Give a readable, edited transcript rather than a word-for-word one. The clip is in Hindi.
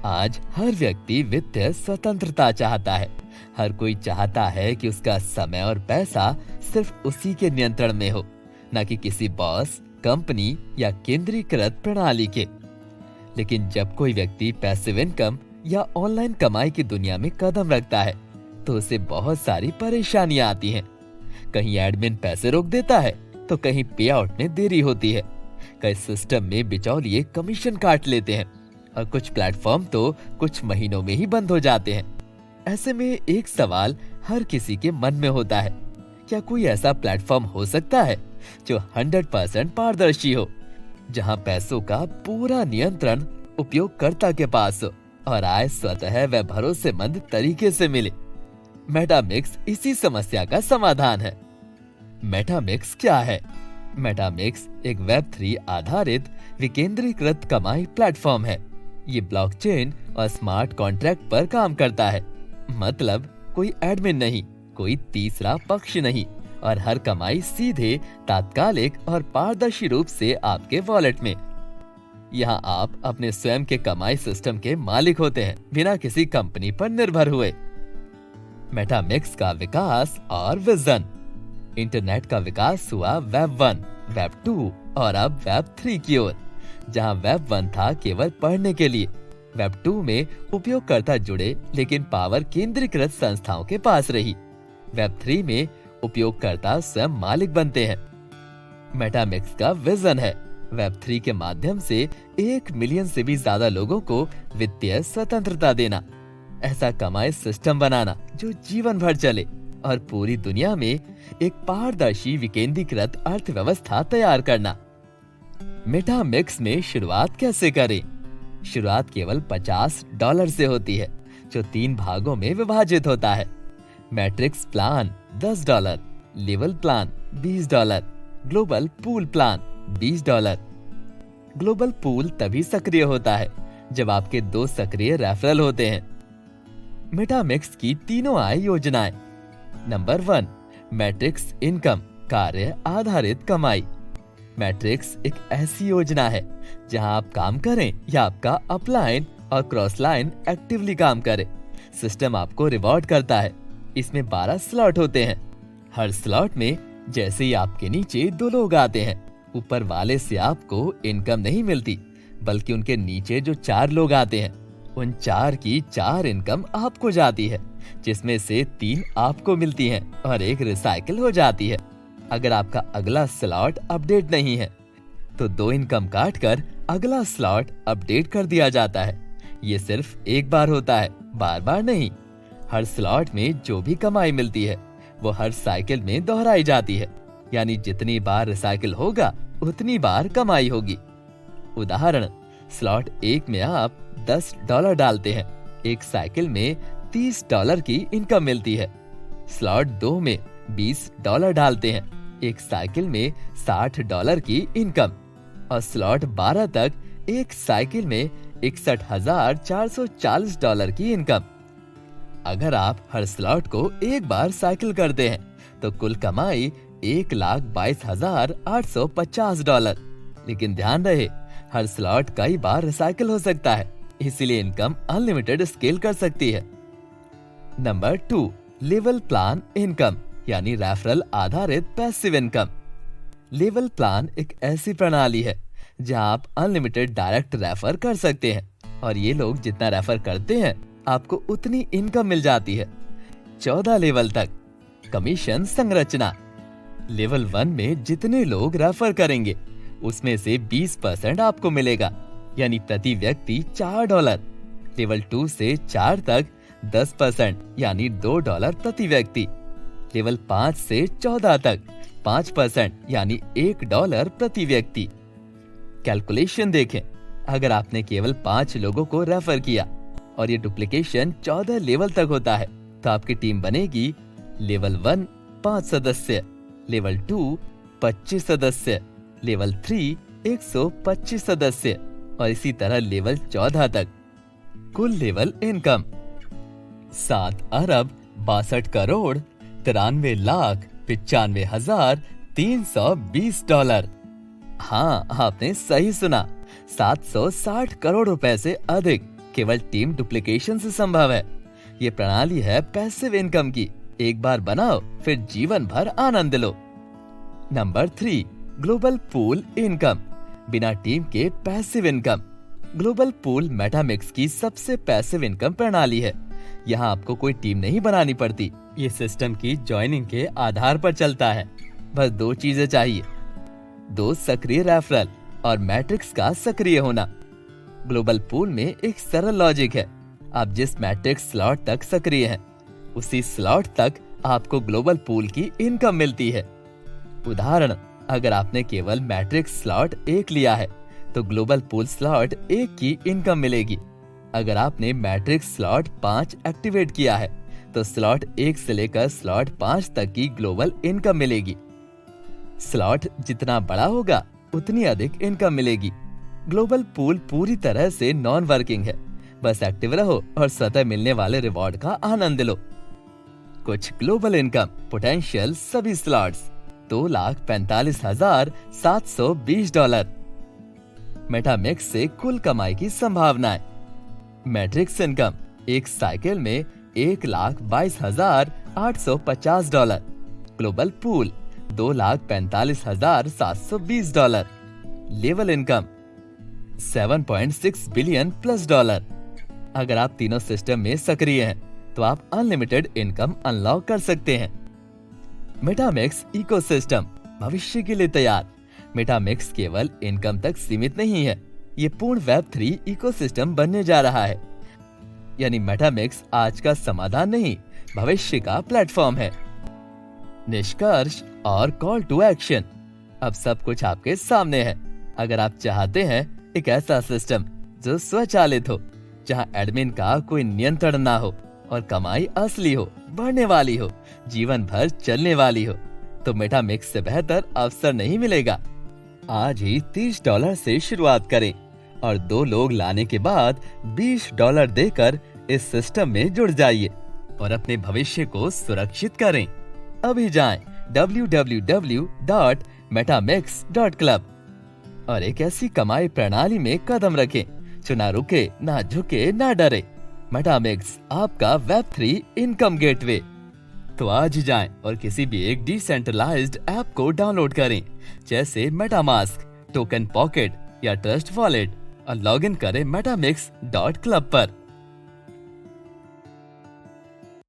आज हर व्यक्ति वित्तीय स्वतंत्रता चाहता है। हर कोई चाहता है कि उसका समय और पैसा सिर्फ उसी के नियंत्रण में हो, न कि किसी बॉस, कंपनी या केंद्रीकृत प्रणाली के। लेकिन जब कोई व्यक्ति पैसिव इनकम या ऑनलाइन कमाई की दुनिया में कदम रखता है, तो उसे बहुत सारी परेशानियां आती हैं। कहीं एडमिन पैसे रोक देता है, तो कहीं पे आउट में देरी होती है। कई सिस्टम में बिचौलिए कमीशन काट लेते हैं और कुछ प्लेटफॉर्म तो कुछ महीनों में ही बंद हो जाते हैं। ऐसे में एक सवाल हर किसी के मन में होता है, क्या कोई ऐसा प्लेटफॉर्म हो सकता है जो 100% पारदर्शी हो, जहां पैसों का पूरा नियंत्रण उपयोगकर्ता के पास हो और आय स्वतः व भरोसेमंद तरीके से मिले? मेटामिक्स इसी समस्या का समाधान है। मेटामिक्स क्या है? मेटामिक्स एक वेब3 आधारित विकेंद्रीकृत कमाई प्लेटफॉर्म है। ये ब्लॉकचेन और स्मार्ट कॉन्ट्रैक्ट पर काम करता है। मतलब कोई एडमिन नहीं, कोई तीसरा पक्ष नहीं, और हर कमाई सीधे, तात्कालिक और पारदर्शी रूप से आपके वॉलेट में। यहाँ आप अपने स्वयं के कमाई सिस्टम के मालिक होते हैं, बिना किसी कंपनी पर निर्भर हुए। मेटामिक्स का विकास और विजन। इंटरनेट का विकास हुआ वेब 1, वेब 2 और अब वेब 3 की ओर। जहां वेब 1 था केवल पढ़ने के लिए, वेब 2 में उपयोगकर्ता जुड़े लेकिन पावर केंद्रीकृत संस्थाओं के पास रही। वेब 3 में उपयोगकर्ता स्वयं मालिक बनते हैं। मेटामिक्स का विजन है वेब 3 के माध्यम से 1 मिलियन से भी ज्यादा लोगों को वित्तीय स्वतंत्रता देना, ऐसा कमाई सिस्टम बनाना जो जीवन भर चले और पूरी दुनिया में एक पारदर्शी विकेंद्रीकृत अर्थव्यवस्था तैयार करना। मेटामिक्स में शुरुआत कैसे करें? शुरुआत केवल $50 से होती है, जो 3 भागों में विभाजित होता है। Matrix plan $10, level plan $20, global pool plan $20। Global pool तभी सक्रिय होता है जब आपके 2 सक्रिय रेफरल होते हैं। मेटामिक्स की तीनों आय योजनाएं। नंबर 1, मैट्रिक्स इनकम, कार्य आधारित कमाई। मैट्रिक्स एक ऐसी योजना है जहां आप काम करें या आपका अपलाइन और क्रॉस लाइन एक्टिवली काम करे, सिस्टम आपको रिवॉर्ड करता है। इसमें 12 स्लॉट होते हैं। हर स्लॉट में जैसे ही आपके नीचे 2 लोग आते हैं, ऊपर वाले से आपको इनकम नहीं मिलती, बल्कि उनके नीचे जो 4 लोग आते हैं, उन 4 की 4 इनकम आपको जाती है, जिसमें से 3 आपको मिलती हैं और 1 रिसाइकिल हो जाती है। अगर आपका अगला स्लॉट अपडेट नहीं है, तो 2 इनकम काटकर अगला स्लॉट अपडेट कर दिया जाता है। ये सिर्फ एक बार होता है, बार बार नहीं। हर स्लॉट में जो भी कमाई मिलती है, वो हर साइकिल में दोहराई जाती है, यानी जितनी बार रिसाइकिल होगा उतनी बार कमाई होगी। उदाहरण, स्लॉट 1 में आप $10 डालते हैं, एक साइकिल में $30 की इनकम मिलती है। स्लॉट 2 में $20 डालते हैं, एक साइकिल में $60 की इनकम। और स्लॉट 12 तक एक साइकिल में $61,440 की इनकम। अगर आप हर स्लॉट को एक बार साइकिल करते हैं, तो कुल कमाई $1,22,850। लेकिन ध्यान रहे, हर स्लॉट कई बार रिसाइकिल हो सकता है, इसीलिए इनकम अनलिमिटेड स्केल कर सकती है। नंबर 2, लेवल प्लान इनकम, यानी रेफरल आधारित पैसिव इनकम। लेवल प्लान एक ऐसी प्रणाली है जहां आप अनलिमिटेड डायरेक्ट रेफर कर सकते हैं, और ये लोग जितना रेफर करते हैं, आपको उतनी इनकम मिल जाती है। 14 लेवल तक। कमीशन संरचना। लेवल 1 में जितने लोग रेफर करेंगे, उसमें से 20% आपको मिलेगा, यानी प्रति व्यक्ति $4। लेवल 2 से 4 तक 10%, यानी $2 प्रति व्यक्ति। लेवल 5 से 14 तक 5%, यानी $1 प्रति व्यक्ति। कैलकुलेशन देखें, अगर आपने केवल 5 लोगों को रेफर किया और ये डुप्लीकेशन 14 लेवल तक होता है, तो आपकी टीम बनेगी लेवल 1 5 सदस्य, लेवल 2 25 सदस्य, लेवल 3 125 सदस्य, और इसी तरह लेवल 14 तक। कुल लेवल इनकम $7,62,93,95,320। हाँ, आपने सही सुना, 760 करोड़ रुपए से अधिक, केवल टीम डुप्लीकेशन से संभव है। ये प्रणाली है पैसिव इनकम की। एक बार बनाओ, फिर जीवन भर आनंद लो। नंबर 3, ग्लोबल पूल इनकम, बिना टीम के पैसिव इनकम। ग्लोबल पूल मेटामिक्स की सबसे पैसिव इनकम प्रणाली है। यहाँ आपको कोई टीम नहीं बनानी पड़ती। ये सिस्टम की ज्वाइनिंग के आधार पर चलता है। बस 2 चीजें चाहिए, 2 सक्रिय रेफरल और मैट्रिक्स का सक्रिय होना। ग्लोबल पूल में एक सरल लॉजिक है। आप जिस मैट्रिक्स स्लॉट तक सक्रिय हैं, उसी स्लॉट तक आपको ग्लोबल पूल की इनकम मिलती है। उदाहरण, अगर आपने केवल मैट्रिक्स स्लॉट 1 लिया है तो ग्लोबल पूल स्लॉट 1 की इनकम मिलेगी। अगर आपने मैट्रिक्स स्लॉट 5 एक्टिवेट किया है तो स्लॉट 1 से लेकर स्लॉट 5 तक की ग्लोबल इनकम मिलेगी। स्लॉट जितना बड़ा होगा उतनी अधिक इनकम मिलेगी। ग्लोबल पूल पूरी तरह से नॉन वर्किंग है। बस एक्टिव रहो और स्वतः मिलने वाले रिवॉर्ड का आनंद लो। कुछ ग्लोबल इनकम पोटेंशियल सभी स्लॉट्स $2,45,720। मेटामिक्स से कुल कमाई की संभावनाएं। मैट्रिक्स इनकम एक साइकिल में $1,22,850। Global pool $2,45,720। Level income $7.6 billion plus. अगर आप तीनों सिस्टम में सक्रिय हैं तो आप अनलिमिटेड इनकम अनलॉक कर सकते हैं। मेटामिक्स इकोसिस्टम भविष्य के लिए तैयार। मेटामिक्स केवल इनकम तक सीमित नहीं है, ये पूर्ण वेब3 इकोसिस्टम बनने जा रहा है। यानी मेटामिक्स आज का समाधान नहीं, भविष्य का प्लेटफॉर्म है। निष्कर्ष और कॉल टू एक्शन। अब सब कुछ आपके सामने है। अगर आप चाहते हैं एक ऐसा सिस्टम जो स्वचालित हो, जहां एडमिन का कोई नियंत्रण ना हो और कमाई असली हो, बढ़ने वाली हो, जीवन भर चलने वाली हो, तो मेटामिक्स से बेहतर अवसर नहीं मिलेगा। आज ही $30 से शुरुआत करें और 2 लोग लाने के बाद $20 देकर इस सिस्टम में जुड़ जाइए और अपने भविष्य को सुरक्षित करें। अभी जाएं www.metamix.club और एक ऐसी कमाई प्रणाली में कदम रखें जो ना रुके, ना झुके, ना डरे। मेटामिक्स आपका वेब3 इनकम गेटवे। तो आज ही जाएं और किसी भी एक डिसेंट्रलाइज्ड ऐप को डाउनलोड करें, जैसे मेटामास्क, टोकन पॉकेट या ट्रस्ट वॉलेट, और लॉगिन करें metamix.club पर।